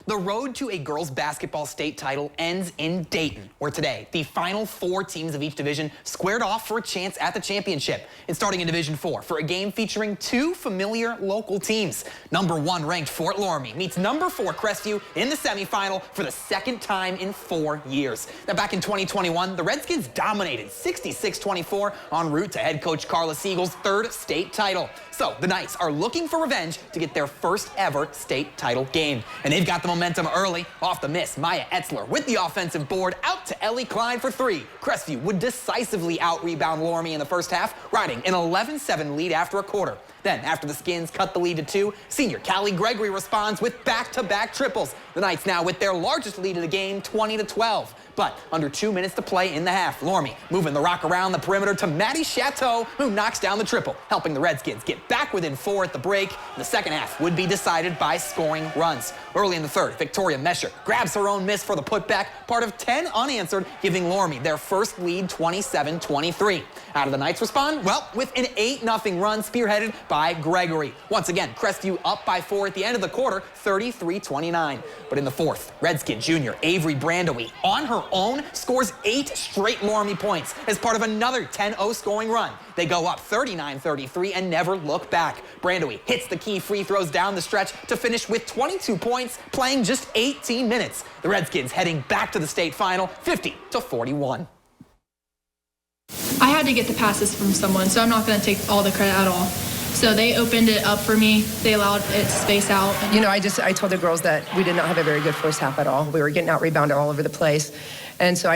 The road to a girls basketball state title ends in Dayton, where today the final 4 teams of each division squared off for a chance at the championship. It's starting in Division 4 for a game featuring 2 familiar local teams. Number 1 ranked Fort Loramie meets number 4 Crestview in the semifinal for the 2nd time in 4 years. Now back in 2021, the Redskins dominated 66-24 en route to head coach Carla Siegel's 3rd state title. So the Knights are looking for revenge to get their first ever state title game. And they've got the momentum early. Off the miss, Maya Etzler with the offensive board out to Ellie Klein for 3. Crestview would decisively out-rebound Loramie in the first half, riding an 11-7 lead after a quarter. Then, after the Skins cut the lead to 2, senior Callie Gregory responds with back-to-back triples. The Knights now with their largest lead of the game, 20-12. But under 2 minutes to play in the half, Loramie moving the rock around the perimeter to Maddie Chateau, who knocks down the triple, helping the Redskins get back within 4 at the break. The second half would be decided by scoring runs. Early in the third, Victoria Mesher grabs her own miss for the putback, part of 10 unanswered, giving Loramie their first lead, 27-23. How do the Knights respond? Well, with an 8-0 run spearheaded by Gregory. Once again, Crestview up by 4 at the end of the quarter, 33-29. But in the fourth, Redskin junior Avery Brandowy on her own scores 8 straight Loramie points as part of another 10-0 scoring run. They go up 39-33 and never look back. Brandowy hits the key free throws down the stretch to finish with 22 points, playing just 18 minutes. The Redskins heading back to the state final, 50-41. I had to get the passes from someone, so I'm not going to take all the credit at all. So they opened it up for me. They allowed it to space out. You know, I told the girls that we did not have a very good first half at all. We were getting out-rebounded all over the place. And so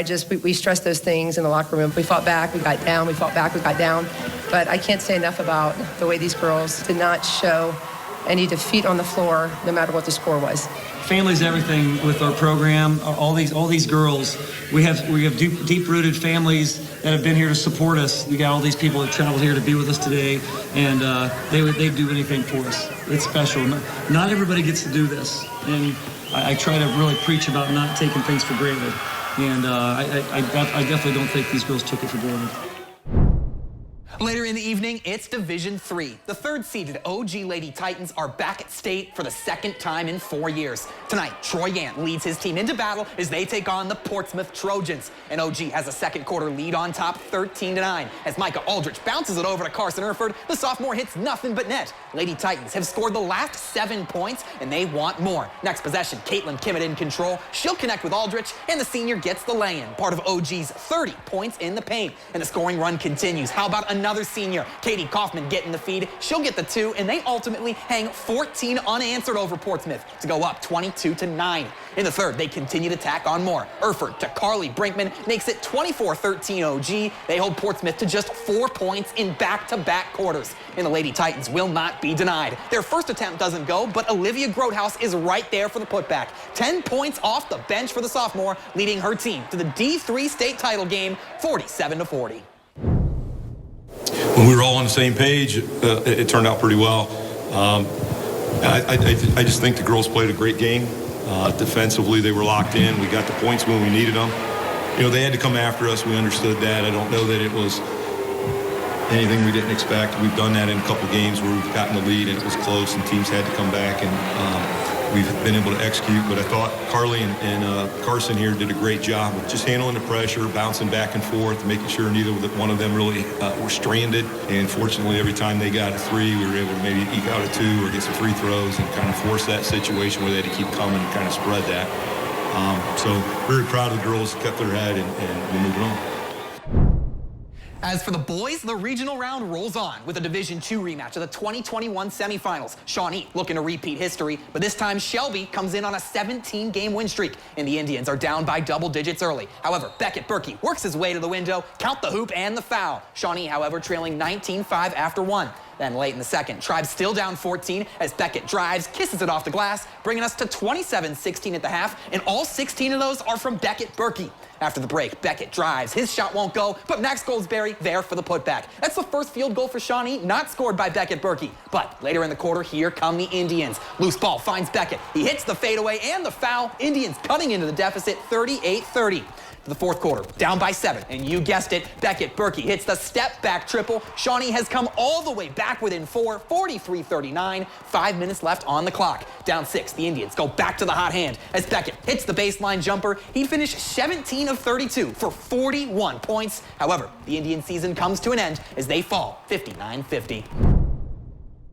we stressed those things in the locker room. We fought back, we got down, we fought back, we got down. But I can't say enough about the way these girls did not show any defeat on the floor, no matter what the score was. Family's everything with our program. All these girls, we have deep-rooted families that have been here to support us. We got all these people that traveled here to be with us today, and they'd do anything for us. It's special. Not everybody gets to do this, and I try to really preach about not taking things for granted. And I definitely don't think these girls took it for granted. Later in the evening, it's Division 3. The 3rd-seeded OG Lady Titans are back at state for the 2nd time in 4 years. Tonight, Troy Gant leads his team into battle as they take on the Portsmouth Trojans. And OG has a second-quarter lead on top, 13-9. As Micah Aldrich bounces it over to Carson Erford, the sophomore hits nothing but net. Lady Titans have scored the last 7 points, and they want more. Next possession, Caitlin Kimmett in control. She'll connect with Aldrich, and the senior gets the lay-in, part of OG's 30 points in the paint. And the scoring run continues. How about another senior, Katie Kaufman, getting the feed? She'll get the 2, and they ultimately hang 14 unanswered over Portsmouth to go up 22-9. In the third, they continue to tack on more. Erford to Carly Brinkman makes it 24-13 OG. They hold Portsmouth to just 4 points in back-to-back quarters. And the Lady Titans will not be denied. Their first attempt doesn't go, but Olivia Grothaus is right there for the putback. 10 points off the bench for the sophomore, leading her team to the D3 state title game, 47-40. When we were all on the same page, it turned out pretty well. I just think the girls played a great game. Defensively, they were locked in. We got the points when we needed them. You know, they had to come after us. We understood that. I don't know that it was anything we didn't expect. We've done that in a couple games where we've gotten the lead and it was close and teams had to come back, and we've been able to execute. But I thought Carly and Carson here did a great job of just handling the pressure, bouncing back and forth, making sure neither one of them really were stranded. And fortunately, every time they got a 3, we were able to maybe eke out a 2 or get some free throws and kind of force that situation where they had to keep coming and kind of spread that. So very proud of the girls, kept their head, and we're moving on. As for the boys, the regional round rolls on with a Division II rematch of the 2021 semifinals. Shawnee looking to repeat history, but this time Shelby comes in on a 17-game win streak, and the Indians are down by double digits early. However, Beckett Berkey works his way to the window, count the hoop and the foul. Shawnee, however, trailing 19-5 after 1. Then late in the second, Tribe still down 14 as Beckett drives, kisses it off the glass, bringing us to 27-16 at the half, and all 16 of those are from Beckett Berkey. After the break, Beckett drives. His shot won't go, but Max Goldsberry there for the putback. That's the first field goal for Shawnee, not scored by Beckett Berkey. But later in the quarter, here come the Indians. Loose ball finds Beckett. He hits the fadeaway and the foul. Indians cutting into the deficit, 38-30. To the fourth quarter, down by 7, and you guessed it, Beckett Berkey hits the step-back triple. Shawnee has come all the way back back within 4, 43-39, 5 minutes left on the clock. Down 6, the Indians go back to the hot hand as Beckett hits the baseline jumper. He finished 17 of 32 for 41 points. However, the Indian season comes to an end as they fall 59-50.